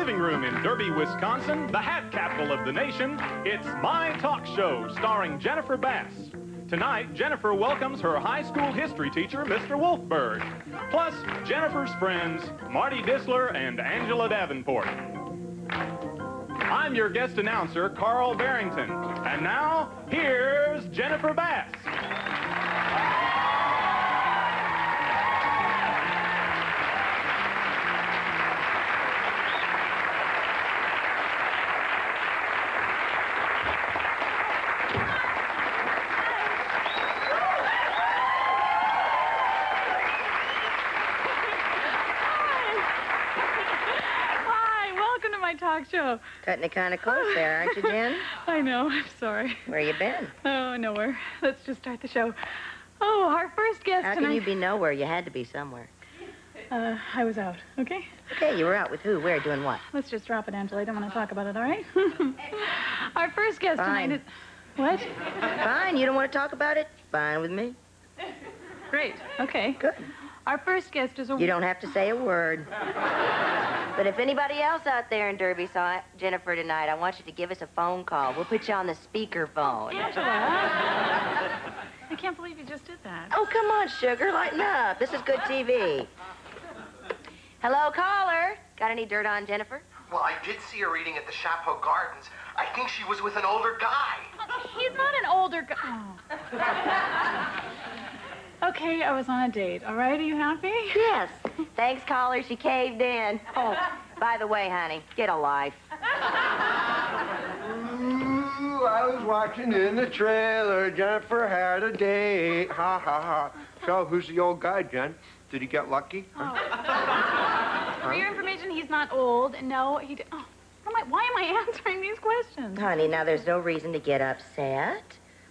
living room in Derby, Wisconsin, the hat capital of the nation, it's My Talk Show, starring Jennifer Bass. Tonight, Jennifer welcomes her high school history teacher, Mr. Wolfberg, plus Jennifer's friends, Marty Dissler and Angela Davenport. I'm your guest announcer, Carl Barrington. And now, here's Jennifer Bass. Talk show. Cutting it kind of close there, aren't you, Jen? I know. I'm sorry. Where you been? Oh, nowhere. Let's just start the show. Oh, our first guest tonight. How can you be nowhere? You had to be somewhere. I was out, okay? Okay, you were out with who? Where? Doing what? Let's just drop it, Angela. I don't want to talk about it, all right? Our first guest tonight is... What? Fine. You don't want to talk about it? Fine with me. Great. Okay. Good. Our first guest is a... You don't have to say a word. But if anybody else out there in Derby saw Jennifer tonight, I want you to give us a phone call. We'll put you on the speakerphone. Angela! I can't believe you just did that. Oh, come on, sugar. Lighten up. This is good TV. Hello, caller. Got any dirt on Jennifer? Well, I did see her eating at the Chapeau Gardens. I think she was with an older guy. He's not an older guy. Oh. Okay, I was on a date. All right, are you happy? Yes. Thanks, caller. She caved in. Oh, by the way, honey, get a life. Ooh, I was watching in the trailer. Jennifer had a date. Ha, ha, ha. So, who's the old guy, Jen? Did he get lucky? Oh. For your information, he's not old. No, he... Oh, why am I answering these questions? Honey, now there's no reason to get upset.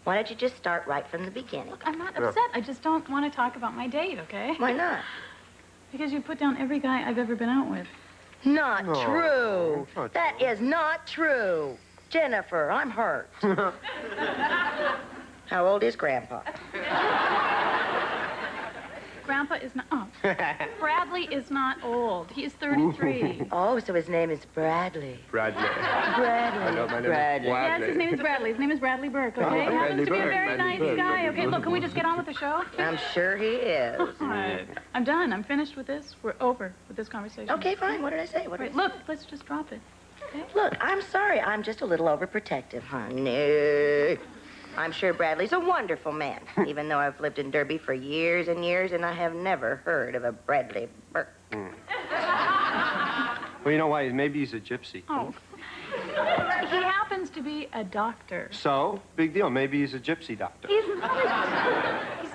Why don't you just start right from the beginning? Look, I'm not upset. I just don't want to talk about my date, okay? Why not? Because you put down every guy I've ever been out with. Not true. That is not true. Jennifer, I'm hurt. How old is Grandpa? Grandpa is not... Oh. Bradley is not old. He is 33. Oh, so his name is Bradley. Bradley. Bradley. I know, my name Bradley. is Yes, his name is Bradley. His name is Bradley Burke, okay? He happens to be a very nice guy, okay? Look, can we just get on with the show? I'm sure he is. I'm done. I'm finished with this. We're over with this conversation. Okay, fine. What did I say? Look, let's just drop it, okay? Look, I'm sorry. I'm just a little overprotective, honey. I'm sure Bradley's a wonderful man, even though I've lived in Derby for years and years, and I have never heard of a Bradley Burke. Well, you know why? Maybe he's a gypsy. Oh. He happens to be a doctor. So, big deal. Maybe he's a gypsy doctor. He's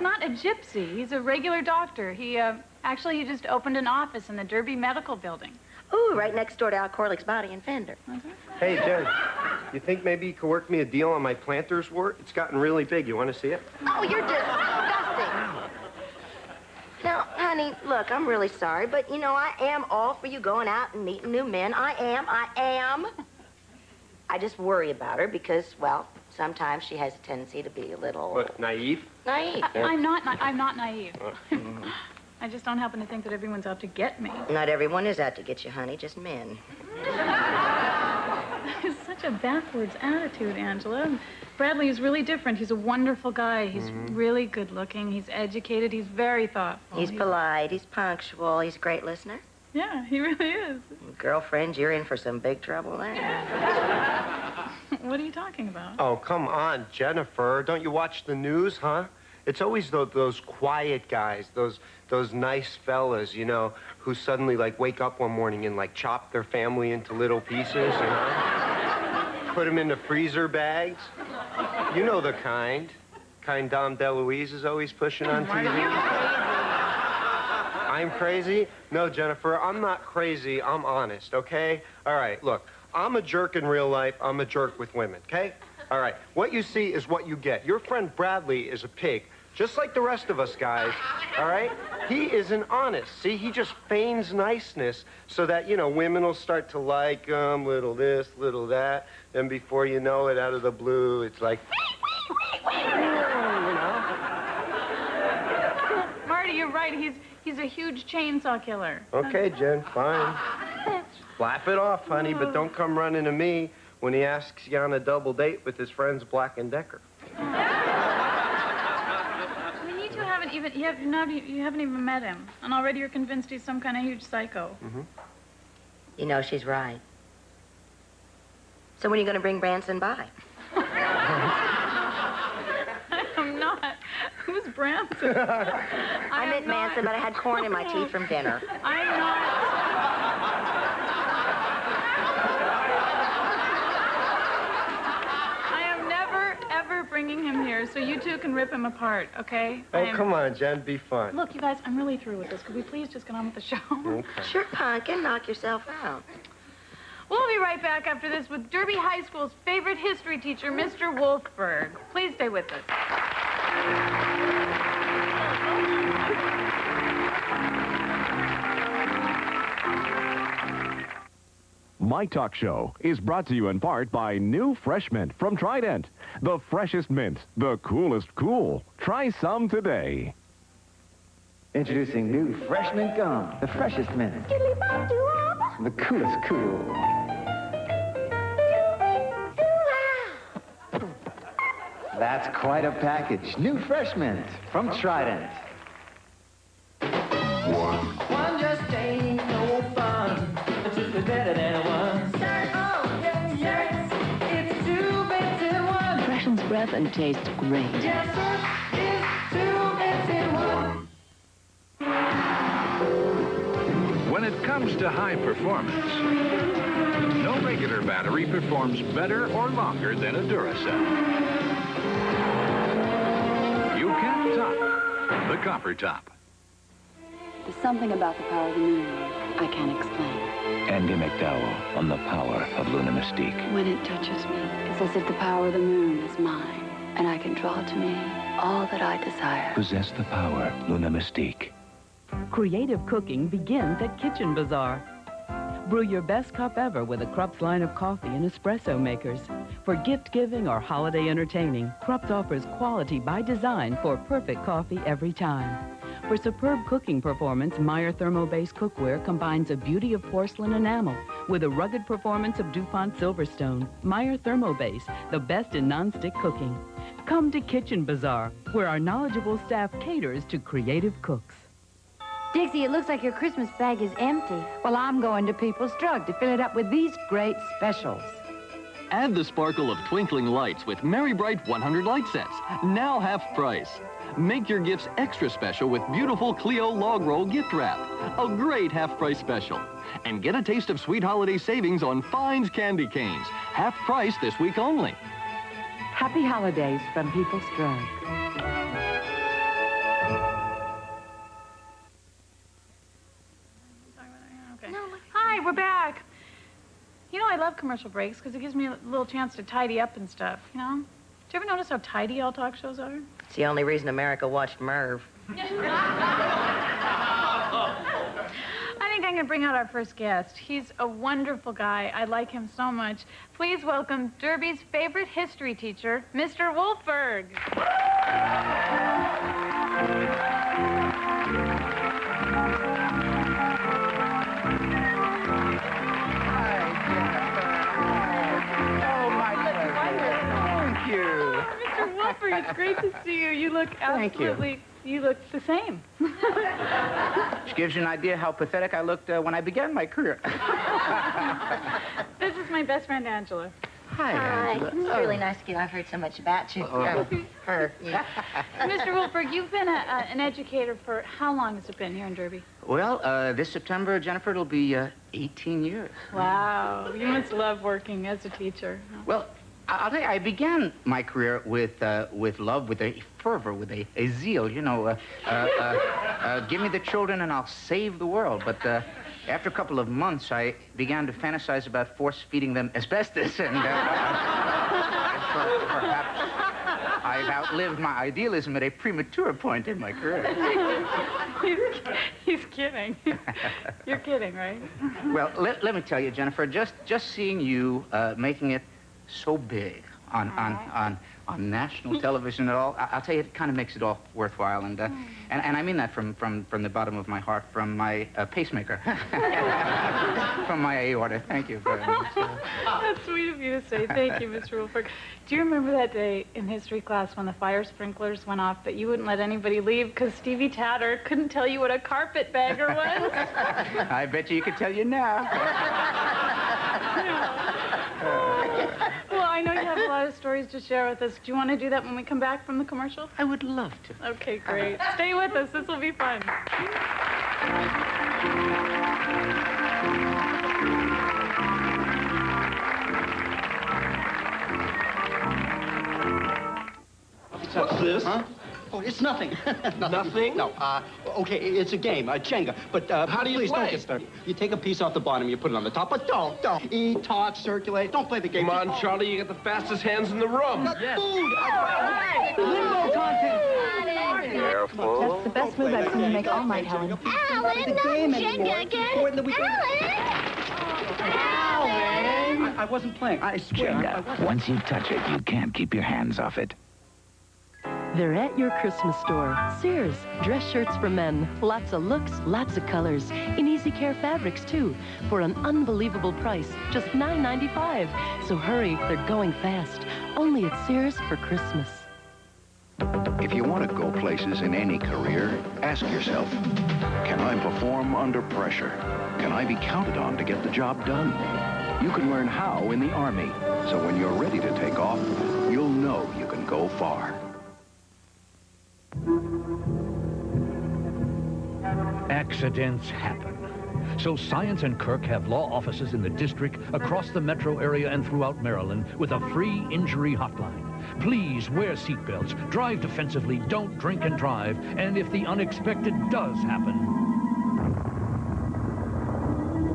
not a gypsy. He's a regular doctor. He just opened an office in the Derby Medical Building. Ooh, right next door to Al Corlick's Body and Fender. Hey, Jen, you think maybe you could work me a deal on my planter's wort? It's gotten really big. You want to see it? Oh, you're disgusting. Now, honey, look, I'm really sorry, but, you know, I am all for you going out and meeting new men. I am. I just worry about her because, well, sometimes she has a tendency to be a little... What, naive? Naive. I'm not naive. I just don't happen to think that everyone's out to get me. Not everyone is out to get you, honey, just men. It's such a backwards attitude, Angela. Bradley is really different. He's a wonderful guy. He's really good looking. He's educated. He's very thoughtful. He's polite. He's punctual. He's a great listener. Yeah, he really is. Girlfriend, you're in for some big trouble there. What are you talking about? Oh, come on, Jennifer. Don't you watch the news, huh? It's always those quiet guys, those nice fellas, you know, who suddenly, like, wake up one morning and, like, chop their family into little pieces, you know? Put them into freezer bags. You know the kind. Dom DeLuise is always pushing on TV. I'm crazy? No, Jennifer, I'm not crazy. I'm honest, okay? All right, look, I'm a jerk in real life. I'm a jerk with women, okay? All right, what you see is what you get. Your friend Bradley is a pig, just like the rest of us guys, all right? He isn't honest. See, he just feigns niceness so that, you know, women will start to like him, little this, little that. Then before you know it, out of the blue, it's like, you know? Marty, you're right. He's a huge chainsaw killer. Okay, Jen, fine. Laugh it off, honey, but don't come running to me when he asks you on a double date with his friends Black and Decker. I mean, you two haven't even, you haven't even met him. And already you're convinced he's some kind of huge psycho. Mm-hmm. You know she's right. So when are you going to bring Branson by? I'm not. Who's Branson? I meant Manson, but I had corn in my teeth from dinner. I'm not. I am never, ever bringing him here, so you two can rip him apart, okay? Oh, come on, Jen, be fun. Look, you guys, I'm really through with this. Could we please just get on with the show? Okay. Sure, Pumpkin, knock yourself out. We'll be right back after this with Derby High School's favorite history teacher, Mr. Wolfberg. Please stay with us. My Talk Show is brought to you in part by New Fresh Mint from Trident. The freshest mint, the coolest cool. Try some today. Introducing new Fresh Mint Gum, the freshest mint. The coolest cool. That's quite a package. New Fresh Mint from Trident. One just ain't no fun. It's just better than one. Yes, it's 2 bits in one. Freshens breath and tastes great. Yes, sir, it's 2 bits in one. When it comes to high performance, no regular battery performs better or longer than a Duracell. You can top the copper top. There's something about the power of the moon I can't explain. Andy McDowell on the power of Luna Mystique. When it touches me, it's as if the power of the moon is mine, and I can draw to me all that I desire. Possess the power, Luna Mystique. Creative cooking begins at Kitchen Bazaar. Brew your best cup ever with a Krupp's line of coffee and espresso makers. For gift-giving or holiday entertaining, Krupp's offers quality by design for perfect coffee every time. For superb cooking performance, Meyer Thermo-Base cookware combines a beauty of porcelain enamel with a rugged performance of DuPont Silverstone. Meyer Thermo-Base, the best in nonstick cooking. Come to Kitchen Bazaar, where our knowledgeable staff caters to creative cooks. Dixie, it looks like your Christmas bag is empty. Well, I'm going to People's Drug to fill it up with these great specials. Add the sparkle of twinkling lights with Merry Bright 100 light sets, now half price. Make your gifts extra special with beautiful Clio log roll gift wrap, a great half-price special. And get a taste of sweet holiday savings on Fine's candy canes, half price this week only. Happy holidays from People's Drug. Hi, we're back. You know, I love commercial breaks because it gives me a little chance to tidy up and stuff, you know? Did you ever notice how tidy all talk shows are? It's the only reason America watched Merv. I think I'm going to bring out our first guest. He's a wonderful guy. I like him so much. Please welcome Derby's favorite history teacher, Mr. Wolfberg. Mr. Wolfberg, it's great to see you. You look absolutely, you look the same. Which gives you an idea how pathetic I looked when I began my career. This is my best friend, Angela. Hi, Angela. It's really nice to get. I've heard so much about you. Her. Yeah. Mr. Wolfberg, you've been an educator for how long has it been here in Derby? Well, this September, Jennifer, it'll be 18 years. Wow, you must love working as a teacher. Well, I'll tell you, I began my career with love, with a fervor, with a zeal, you know. Give me the children and I'll save the world. But after a couple of months, I began to fantasize about force-feeding them asbestos, and perhaps I've outlived my idealism at a premature point in my career. He's kidding. You're kidding, right? Well, let me tell you, Jennifer, just seeing you making it so big on on national television at all, I'll tell you, it kind of makes it all worthwhile. And I mean that from the bottom of my heart, from my pacemaker, from my aorta. Thank you very much. That's sweet of you to say. Thank you, Mr. Wolfberg. Do you remember that day in history class when the fire sprinklers went off, but you wouldn't let anybody leave because Stevie Tatter couldn't tell you what a carpetbagger was? I bet you could tell you now. Well, I know you have a lot of stories to share with us. Do you want to do that when we come back from the commercial? I would love to. Okay, great. Stay with us. This will be fun. What's this? Huh? Oh, it's nothing. Nothing? No. Okay, it's a game, Jenga. But how do you play? Don't get started. You take a piece off the bottom, you put it on the top, but don't. Eat, talk, circulate. Don't play the game. Come on, Charlie, you got the fastest hands in the room. Yes. Food. Limbo contest. Careful. That's the best move I've seen you make all night, Helen. Alan, not Jenga again. Alan! I wasn't playing. I swear. Jenga. Once you touch it, you can't keep your hands off it. They're at your Christmas store. Sears, dress shirts for men. Lots of looks, lots of colors. In easy care fabrics, too. For an unbelievable price, just $9.95. So hurry, they're going fast. Only at Sears for Christmas. If you want to go places in any career, ask yourself, can I perform under pressure? Can I be counted on to get the job done? You can learn how in the Army. So when you're ready to take off, you'll know you can go far. Accidents happen. So Science and Kirk have law offices in the district, across the metro area, and throughout Maryland with a free injury hotline. Please wear seatbelts, drive defensively, don't drink and drive, and if the unexpected does happen,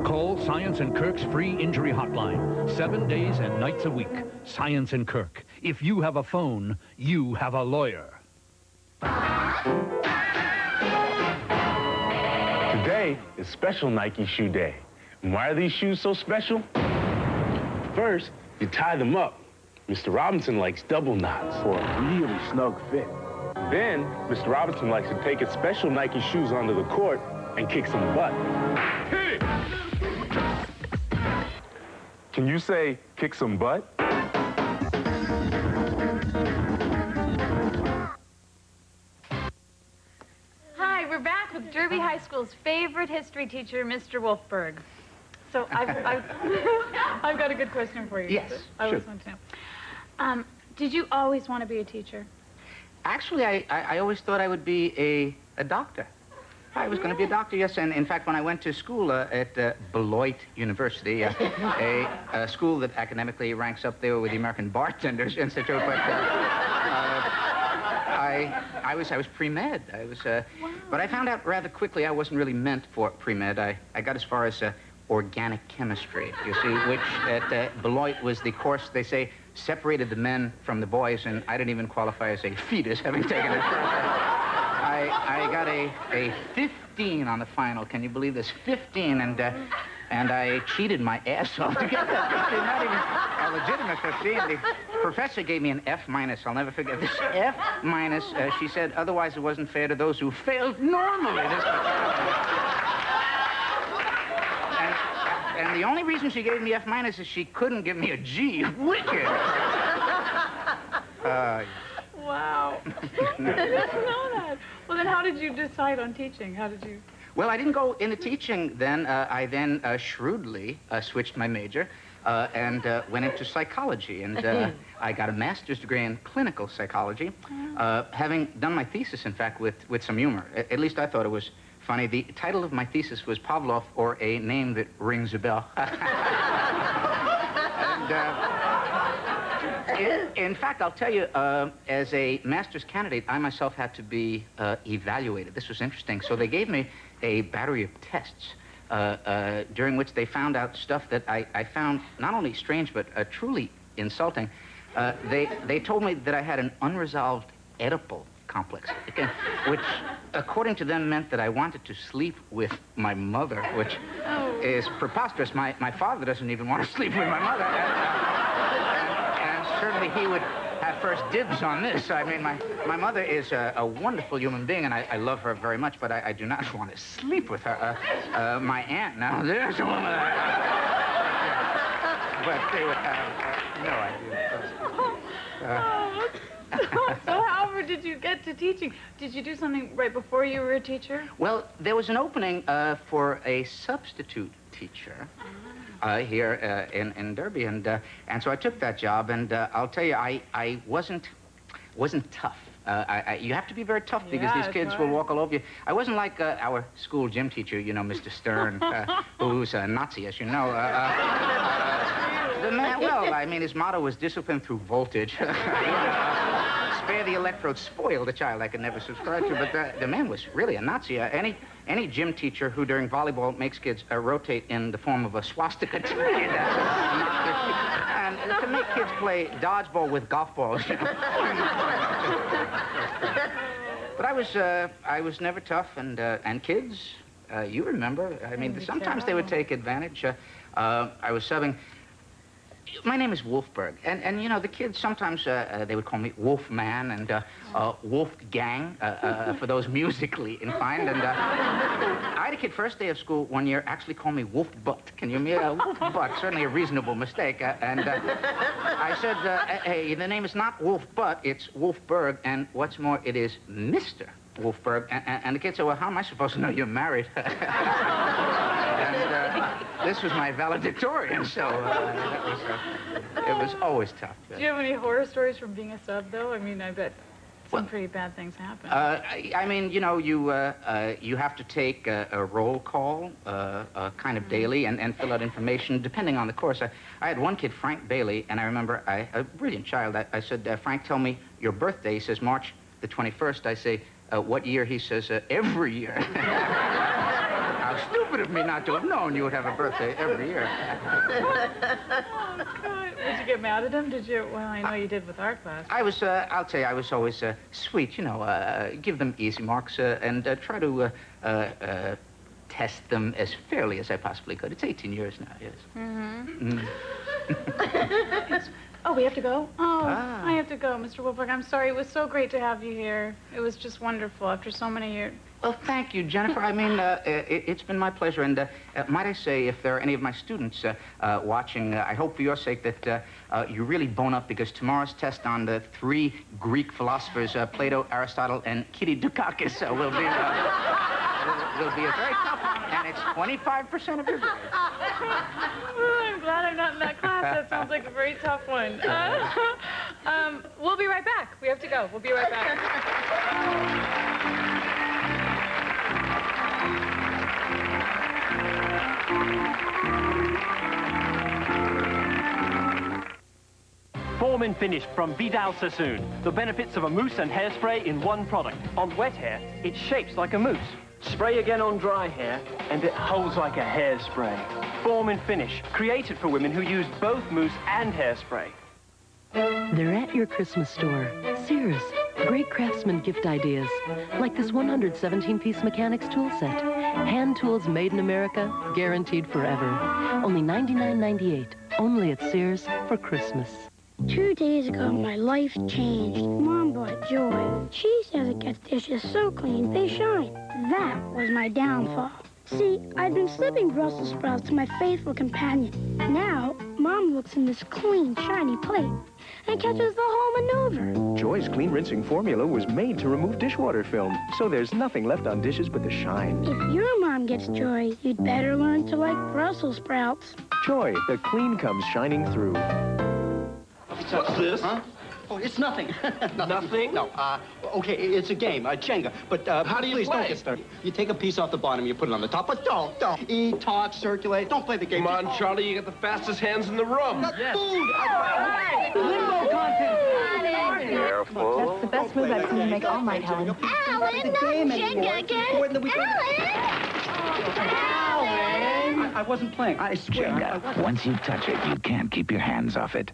call Science and Kirk's free injury hotline, 7 days and nights a week. Science and Kirk. If you have a phone, you have a lawyer. Today is Special Nike Shoe Day. And why are these shoes so special? First, you tie them up. Mr. Robinson likes double knots for a really snug fit. Then, Mr. Robinson likes to take his special Nike shoes onto the court and kick some butt. Hit it! Can you say, kick some butt? Hi, we're back with Derby High School's favorite history teacher, Mr. Wolfberg. So I've got a good question for you. Yes, I always want to know. Did you always want to be a teacher? Actually, I always thought I would be a doctor. I was going to be a doctor, yes. And in fact, when I went to school at Beloit University, a school that academically ranks up there with the American Bartenders Institute, but I was pre-med. But I found out rather quickly I wasn't really meant for pre-med. I got as far as organic chemistry, you see, which at Beloit was the course, they say, separated the men from the boys, and I didn't even qualify as a fetus, having taken it. I got a 15 on the final. Can you believe this? 15, and I cheated my ass off to get that 15, not even a legitimate 15. The professor gave me an F-. I'll never forget this. F-. She said, otherwise it wasn't fair to those who failed normally. And the only reason she gave me F- is she couldn't give me a G. Wicked. Wow. I didn't know that. Well, then how did you decide on teaching? How did you... Well, I didn't go into teaching then. I then shrewdly switched my major and went into psychology. And I got a master's degree in clinical psychology, having done my thesis, in fact, with some humor. At least I thought it was funny. The title of my thesis was Pavlov, or a name that rings a bell. And, in fact, I'll tell you, as a master's candidate, I myself had to be evaluated. This was interesting. So they gave me a battery of tests during which they found out stuff that I found not only strange, but truly insulting. They told me that I had an unresolved Oedipal complex, which, according to them, meant that I wanted to sleep with my mother, which is preposterous. My father doesn't even want to sleep with my mother. And certainly have first dibs on this. I mean, my mother is a wonderful human being, and I love her very much, but I do not want to sleep with her. My aunt, now, there's a woman but they would have no idea. So however did you get to teaching? Did you do something right before you were a teacher? Well, there was an opening for a substitute teacher here in Derby, and so I took that job, and I'll tell you, I wasn't tough. You have to be very tough because these kids will walk all over you. I wasn't like our school gym teacher, you know, Mr. Stern, who's a Nazi, as you know. The man, well, I mean, his motto was discipline through voltage. Spare the electrodes, spoil the child. I could never subscribe to, but the man was really a Nazi. Any gym teacher who during volleyball makes kids rotate in the form of a swastika and to make kids play dodgeball with golf balls. You know. But I was never tough, and kids, you remember. I mean, sometimes they would take advantage. I was subbing. My name is Wolfberg, and you know, the kids sometimes they would call me Wolfman and Wolfgang for those musically inclined. And I had a kid first day of school one year actually call me Wolfbutt. Can you imagine? Wolfbutt, certainly a reasonable mistake. And I said, hey, the name is not Wolfbutt, it's Wolfberg, and what's more, it is Mr. Wolfberg. And the kid said, well, how am I supposed to know you're married? This was my valedictorian, so it was always tough. Do you have any horror stories from being a sub, though? I mean, I bet some pretty bad things happen. I mean, you know, you have to take a roll call kind of daily and fill out information depending on the course. I had one kid, Frank Bailey, and I remember, a brilliant child. I said, Frank, tell me your birthday. He says, March the 21st. I say, what year? He says, every year. How stupid of me not to have known you would have a birthday every year. Oh, God. Did you get mad at him? Did you? Well, I know you did with our class. I was, I'll tell you, I was always sweet, you know, give them easy marks and try to test them as fairly as I possibly could. It's 18 years now, yes. Mm-hmm. Oh, we have to go? Oh, I have to go, Mr. Wolfberg. I'm sorry. It was so great to have you here. It was just wonderful after so many years. Well, thank you, Jennifer. I mean, it's been my pleasure. And might I say, if there are any of my students watching, I hope for your sake that you really bone up, because tomorrow's test on the 3 Greek philosophers, Plato, Aristotle, and Kitty Dukakis, will be a very tough one, and it's 25% of your grade. Oh, I'm glad I'm not in that class. That sounds like a very tough one. We'll be right back. We have to go. We'll be right back. Form and finish from Vidal Sassoon. The benefits of a mousse and hairspray in one product. On wet hair, it shapes like a mousse. Spray again on dry hair, and it holds like a hairspray. Form and finish, created for women who use both mousse and hairspray. They're at your Christmas store. Sears. Great craftsman gift ideas. Like this 117-piece mechanics tool set. Hand tools made in America, guaranteed forever. Only $99.98. Only at Sears for Christmas. 2 days ago, my life changed. Mom bought Joy. She says it gets dishes so clean, they shine. That was my downfall. See, I'd been slipping Brussels sprouts to my faithful companion. Now, Mom looks in this clean, shiny plate and catches the whole maneuver. Joy's clean rinsing formula was made to remove dishwater film, so there's nothing left on dishes but the shine. If your mom gets Joy, you'd better learn to like Brussels sprouts. Joy, the clean comes shining through. What's this? Huh? Oh, it's nothing. Nothing? No. Okay, it's a game, Jenga. But how do you play? Don't get started. You take a piece off the bottom, you put it on the top, but don't. Eat, talk, circulate. Don't play the game. Come on, Charlie, you got the fastest hands in the room. Yes. Food. Limbo contest. Careful. That's the best move I've seen you make all night, Helen. Alan, not Jenga again. Alan! I wasn't playing. I swear. Jenga. Once you touch it, you can't keep your hands off it.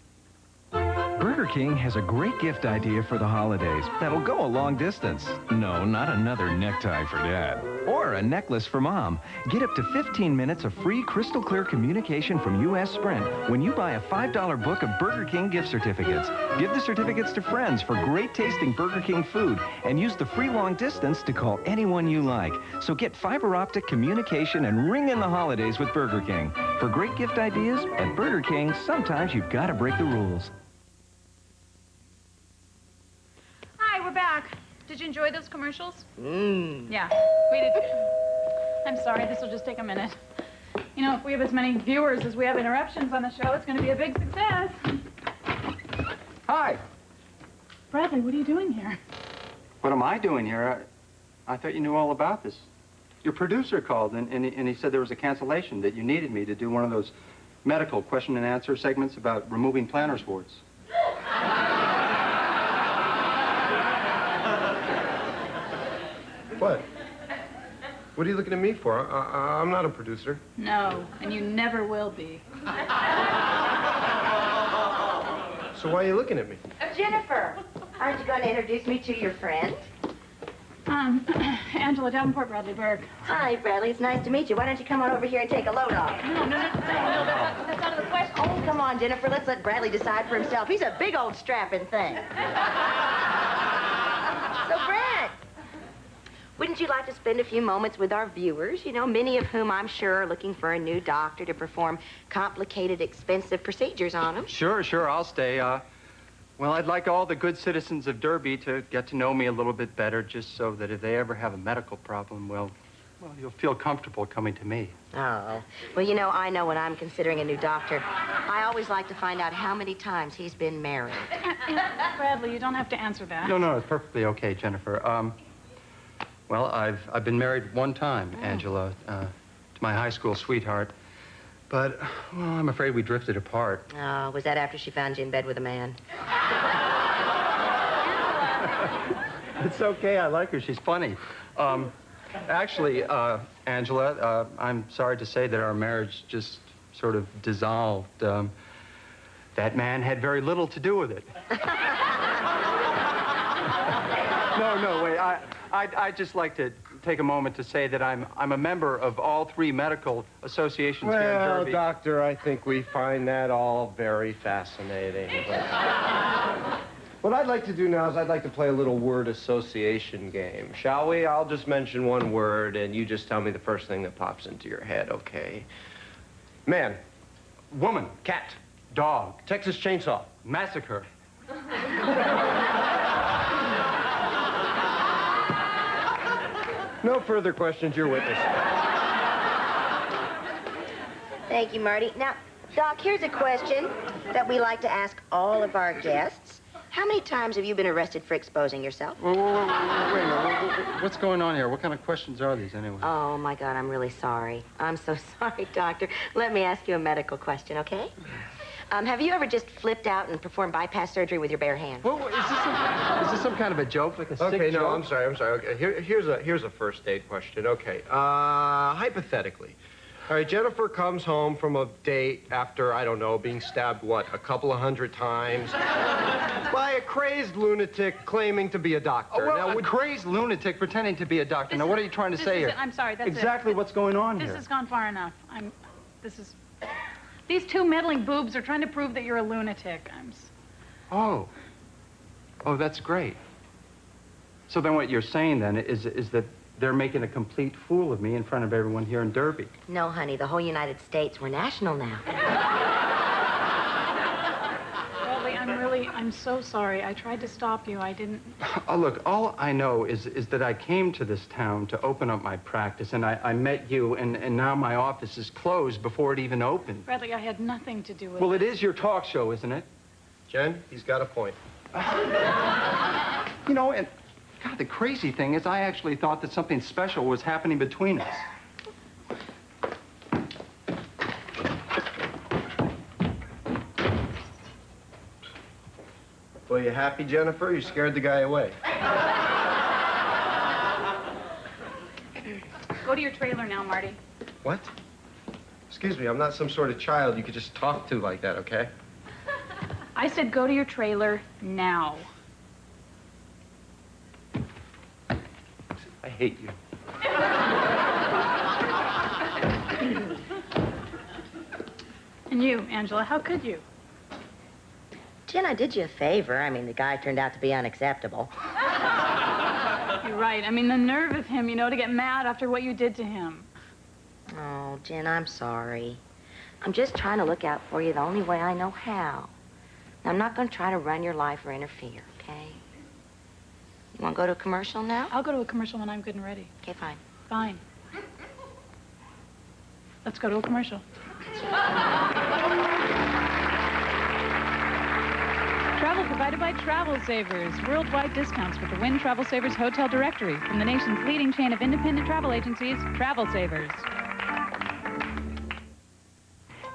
Burger King has a great gift idea for the holidays that'll go a long distance. No, not another necktie for Dad. Or a necklace for Mom. Get up to 15 minutes of free crystal clear communication from U.S. Sprint when you buy a $5 book of Burger King gift certificates. Give the certificates to friends for great tasting Burger King food and use the free long distance to call anyone you like. So get fiber optic communication and ring in the holidays with Burger King. For great gift ideas, at Burger King, sometimes you've got to break the rules. Hi, we're back. Did you enjoy those commercials? Mmm. Yeah, we did. I'm sorry, this will just take a minute. You know, if we have as many viewers as we have interruptions on the show, it's going to be a big success. Hi. Bradley, what are you doing here? What am I doing here? I thought you knew all about this. Your producer called, and he said there was a cancellation, that you needed me to do one of those medical question and answer segments about removing plantar warts. What? What are you looking at me for? I'm not a producer. No, and you never will be. So why are you looking at me? Jennifer, aren't you going to introduce me to your friend? Angela Davenport, Bradley Berg. Hi, Bradley. It's nice to meet you. Why don't you come on over here and take a load off? No, that's out of the question. Oh, come on, Jennifer. Let's let Bradley decide for himself. He's a big old strapping thing. So, Brad, wouldn't you like to spend a few moments with our viewers? You know, many of whom I'm sure are looking for a new doctor to perform complicated, expensive procedures on them. Sure, I'll stay. Well, I'd like all the good citizens of Derby to get to know me a little bit better, just so that if they ever have a medical problem, well, you'll feel comfortable coming to me. Oh. Well, you know, I know when I'm considering a new doctor, I always like to find out how many times he's been married. Bradley, you don't have to answer that. No, it's perfectly okay, Jennifer. Well, I've been married one time, Angela, to my high school sweetheart. But, well, I'm afraid we drifted apart. Oh, was that after she found you in bed with a man? It's okay. I like her. She's funny. Actually, Angela, I'm sorry to say that our marriage just sort of dissolved. That man had very little to do with it. No, wait. I'd just like to take a moment to say that I'm a member of all 3 medical associations here in Derby. Well, Doctor, I think we find that all very fascinating. But what I'd like to do now is I'd like to play a little word association game. Shall we? I'll just mention one word, and you just tell me the first thing that pops into your head, okay? Man. Woman. Cat. Dog. Texas Chainsaw. Massacre. No further questions. Your witness. Thank you, Marty. Now, Doc, here's a question that we like to ask all of our guests. How many times have you been arrested for exposing yourself? Wait a minute. What's going on here? What kind of questions are these, anyway? Oh, my God, I'm really sorry. I'm so sorry, Doctor. Let me ask you a medical question, okay? Have you ever just flipped out and performed bypass surgery with your bare hands? Well, is this some kind of a joke, like a sick Okay, no, joke? I'm sorry. Okay, here's a first date question. Okay, hypothetically. All right, Jennifer comes home from a date after, I don't know, being stabbed, what, a couple of 100 times by a crazed lunatic claiming to be a doctor. Oh, well, a crazed lunatic pretending to be a doctor. Now, what are you trying to say here? I'm sorry, that's exactly what's going on This here. has gone far enough. These 2 meddling boobs are trying to prove that you're a lunatic. Oh, that's great. So then what you're saying, then, is that they're making a complete fool of me in front of everyone here in Derby. No, honey, the whole United States. We're national now. Bradley, I'm so sorry. I tried to stop you. I didn't... Oh, look, all I know is that I came to this town to open up my practice, and I met you, and now my office is closed before it even opened. Bradley, I had nothing to do with Well, it. it is your talk show, isn't it? Jen, he's got a point. You know, and God, the crazy thing is I actually thought that something special was happening between us. Well, you happy, Jennifer? You scared the guy away. Go to your trailer now, Marty. What? Excuse me, I'm not some sort of child you could just talk to like that, okay? I said go to your trailer now. I hate you. And you, Angela, how could you? Jen, I did you a favor. I mean, the guy turned out to be unacceptable. You're right. I mean, the nerve of him, you know, to get mad after what you did to him. Oh, Jen, I'm sorry. I'm just trying to look out for you the only way I know how. I'm not going to try to run your life or interfere, okay? You want to go to a commercial now? I'll go to a commercial when I'm good and ready. Okay, fine. Fine. Let's go to a commercial. Travel provided by Travel Savers. Worldwide discounts with the Wynn Travel Savers Hotel Directory. From the nation's leading chain of independent travel agencies, Travel Savers.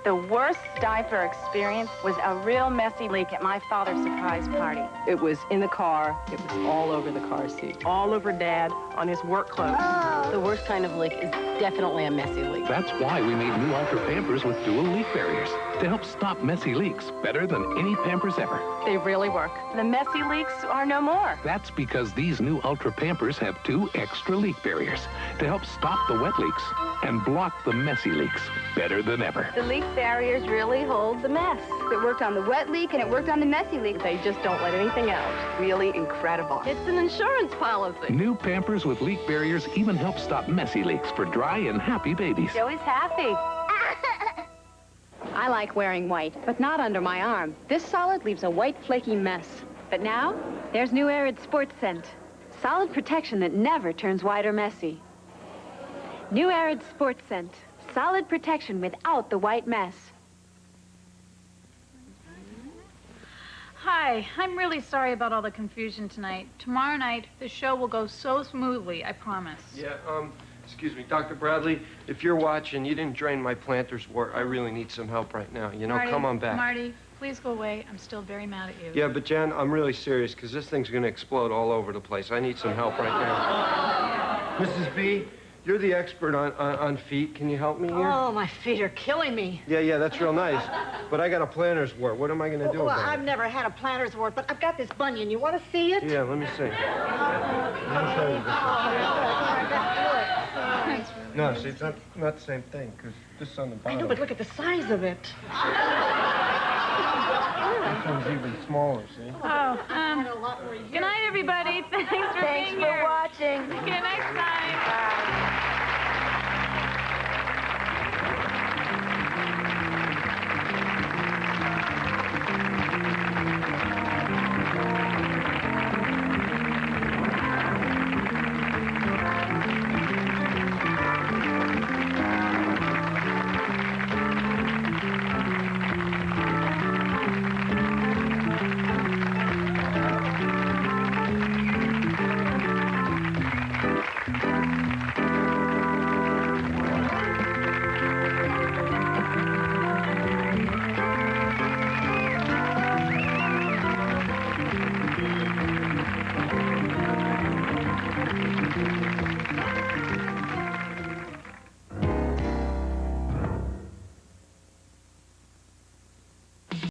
The worst diaper experience was a real messy leak at my father's surprise party. It was in the car. It was all over the car seat. All over Dad on his work clothes. Oh. The worst kind of leak is definitely a messy leak. That's why we made new Ultra Pampers with dual leak barriers to help stop messy leaks better than any Pampers ever. They really work. The messy leaks are no more. That's because these new Ultra Pampers have 2 extra leak barriers to help stop the wet leaks and block the messy leaks better than ever. The leak barriers really hold the mess. It worked on the wet leak and it worked on the messy leak. They just don't let anything out. Really incredible. It's an insurance policy. New Pampers with leak barriers even help stop messy leaks for dry and happy babies. Joey's happy. I like wearing white, but not under my arm. This solid leaves a white, flaky mess. But now, there's new Arid Sports Scent. Solid protection that never turns white or messy. New Arid Sports Scent. Solid protection without the white mess. Hi, I'm really sorry about all the confusion tonight. Tomorrow night, the show will go so smoothly, I promise. Yeah, excuse me, Dr. Bradley, if you're watching, you didn't drain my planter's wart. I really need some help right now. You know, Marty, come on back. Marty, please go away. I'm still very mad at you. Yeah, but Jen, I'm really serious, because this thing's going to explode all over the place. I need some help right now. Mrs. B, you're the expert on feet. Can you help me here? Oh, my feet are killing me. Yeah, that's real nice. But I got a planter's wart. What am I going to do Well, about I've it? never had a planter's wart, but I've got this bunion. You want to see it? Yeah, let me see. Let me show you this. No, see, it's not the same thing, because this is on the I bottom. know, but look at the size of it. This one's even smaller, see? Oh, good night, everybody. Thanks for being here. Thanks for watching. See you next time.